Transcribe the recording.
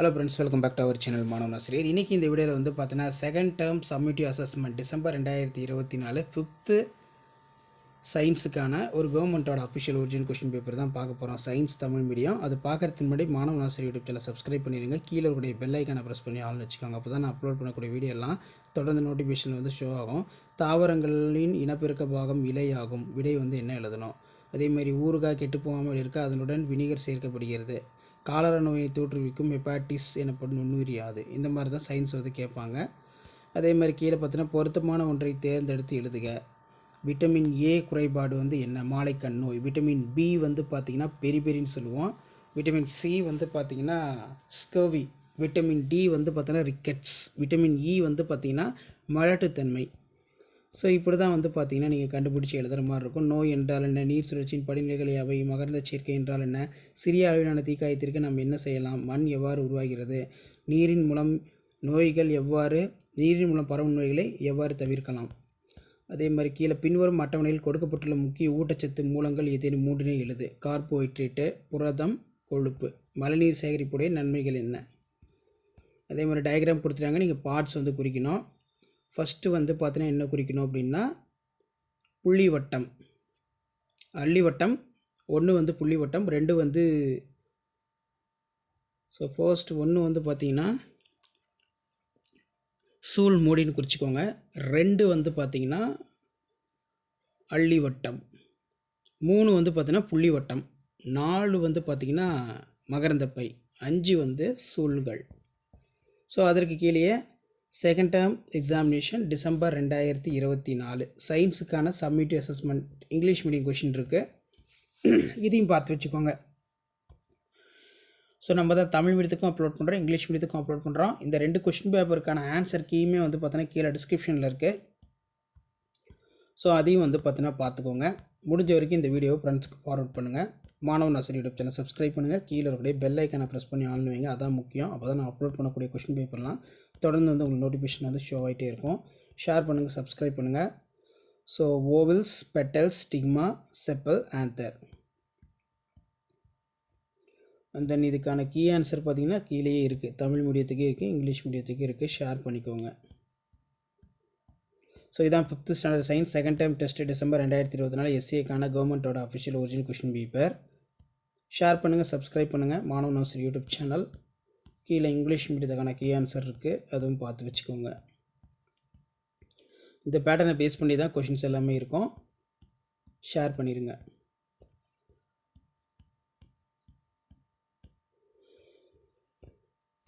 Hello friends, welcome back to our channel மாணவன் ஆசிரியர். இன்றைக்கி இந்த வீடியோவில் வந்து பார்த்தீங்கன்னா second term summative assessment December 2024 fifth சயின்ஸுக்கான ஒரு கவர்மெண்ட்டோட அஃபிஷியல் ஒரிஜினல் கொஷின் பேப்பர் தான் பார்க்க போகிறோம். Science Tamil medium. அது பார்க்குறதுக்கு முன்னாடி மாணவன் ஆசிரியர் யூடியூப் சேனல் சப்ஸ்கிரைப் பண்ணிடுங்க. கீழே இருக்கக்கூடிய பெல் ஐக்கானை ப்ரெஸ் பண்ணி ஆள்னு வச்சுக்கோங்க. அப்போ தான் நான் அப்லோட் பண்ணக்கூடிய வீடியோலாம் தொடர்ந்து நோட்டிஃபிகேஷன் வந்து ஷோ ஆகும். தாவரங்களின் இனப்பெருக்க பாகம் இலை ஆகும். விடை வந்து என்ன எழுதணும்? அதேமாதிரி ஊறுகாய் கெட்டு போகாமல் இருக்க அதனுடன் வினிகர் சேர்க்கப்படுகிறது. காலரா நோயை தோற்றுவிக்கும் ஹெப்பாட்டிஸ் எனப்படும் நுண்ணுயிரி யாது? இந்த மாதிரி தான் சயின்ஸ் வந்து கேட்பாங்க. அதே மாதிரி கீழே பார்த்தீங்கன்னா பொருத்தமான ஒன்றை தேர்ந்தெடுத்து எழுதுக. விட்டமின் ஏ குறைபாடு வந்து என்ன? மாலைக்கண் நோய். விட்டமின் பி வந்து பார்த்திங்கன்னா பெரிபெரின்னு சொல்லுவோம். விட்டமின் சி வந்து பார்த்திங்கன்னா ஸ்கர்வி. விட்டமின் டி வந்து பார்த்திங்கன்னா ரிக்கெட்ஸ். விட்டமின் இ வந்து பார்த்திங்கன்னா மலட்டுத்தன்மை. ஸோ இப்படி தான் வந்து பார்த்திங்கன்னா நீங்கள் கண்டுபிடிச்சி எழுதுகிற மாதிரி இருக்கும். நோய் என்றால் என்ன? நீர் சுழற்சியின் படிநிலைகள் யாவை? மகரந்த சேர்க்கை என்றால் என்ன? சிறிய அளவிலான தீக்காயத்திற்கு நாம் என்ன செய்யலாம்? மண் எவ்வாறு உருவாகிறது? நீரின் மூலம் பரவும் நோய்களை எவ்வாறு தவிர்க்கலாம்? அதே மாதிரி கீழே பின்வரும் அட்டவணையில் கொடுக்கப்பட்டுள்ள முக்கிய ஊட்டச்சத்து மூலங்கள் ஏதேனும் மூன்றினை எழுது. கார்போஹைட்ரேட்டு, புரதம், கொழுப்பு. மழைநீர் சேகரிப்புடைய நன்மைகள் என்ன? அதே மாதிரி டயக்ராம் கொடுத்துட்டாங்க. நீங்கள் பார்ட்ஸ் வந்து குறிக்கணும். ஃபஸ்ட்டு வந்து பார்த்தீங்கன்னா என்ன குறிக்கணும் அப்படின்னா புள்ளி வட்டம், அள்ளி வட்டம். 1 வந்து புள்ளி வட்டம், 2 வந்து ஃபர்ஸ்ட் 1 வந்து பார்த்தீங்கன்னா சூல் மூடின்னு குறிச்சிக்கோங்க. 2 வந்து பார்த்தீங்கன்னா அள்ளி வட்டம், 3 வந்து பார்த்தீங்கன்னா புள்ளி வட்டம், 4 வந்து பார்த்தீங்கன்னா மகரந்தப்பை, 5 வந்து சூல்கள். ஸோ அதற்கு கீழே செகண்ட் டேர்ம் எக்ஸாமினேஷன் டிசம்பர் 2024 சயின்ஸுக்கான summative assessment English medium question இருக்குது. இதையும் பார்த்து வச்சுக்கோங்க. ஸோ நம்ம தான் தமிழ் மீடியத்துக்கும் அப்லோட் பண்ணுறோம், இங்கிலீஷ் மீடியத்துக்கும் அப்லோட் பண்ணுறோம். இந்த 2 கொஷின் பேப்பருக்கான ஆன்சர் கீயுமே வந்து பார்த்தோன்னா கீழே டிஸ்கிரிப்ஷனில் இருக்குது. ஸோ அதையும் வந்து பார்த்தீங்கன்னா பார்த்துக்கோங்க. முடிஞ்ச வரைக்கும் இந்த வீடியோவை ஃப்ரெண்ட்ஸ்க்கு ஃபார்வர்ட் பண்ணுங்கள். மாணவன் ஆசிரியர் யூடியூப் சேனல் சப்ஸ்கிரைப் பண்ணுங்கள். கீழே இருக்கக்கூடிய பெல் ஐக்கானை ப்ரெஸ் பண்ணி ஆன்லைன் வைங்க. அதான் முக்கியம். அப்போ தான் நான் அப்லோட் பண்ணக்கூடிய கொஷின் பேப்பர்லாம் தொடர்ந்து வந்து உங்களுக்கு நோட்டிஃபிகேஷன் வந்து ஷோ ஆகிட்டே இருக்கும். ஷேர் பண்ணுங்கள், சப்ஸ்கிரைப் பண்ணுங்கள். So ovules, petals, stigma, sepal, anther. And then இதுக்கான கீ ஆன்சர் பார்த்தீங்கன்னா கீழேயே இருக்குது. தமிழ் மீடியத்துக்கே இருக்குது, இங்கிலீஷ் மீடியத்துக்கே இருக்குது. ஷேர் பண்ணிக்கோங்க. ஸோ இதான் 5th standard science second time test December 2024 எஸ்ஏக்கான கவர்மெண்ட்டோட official original question paper. Share பண்ணுங்கள், சப்ஸ்கிரைப் பண்ணுங்கள். மாணவன் ஆசிரியர் யூடியூப் சேனல். கீழே இங்கிலீஷ் மீடியத்துக்கான கீ ஆன்சர் இருக்குது, அதுவும் பார்த்து வச்சுக்கோங்க. இந்த பேட்டர்னை பேஸ் பண்ணி தான் கொஷின்ஸ் எல்லாமே இருக்கும். ஷேர் பண்ணிடுங்க.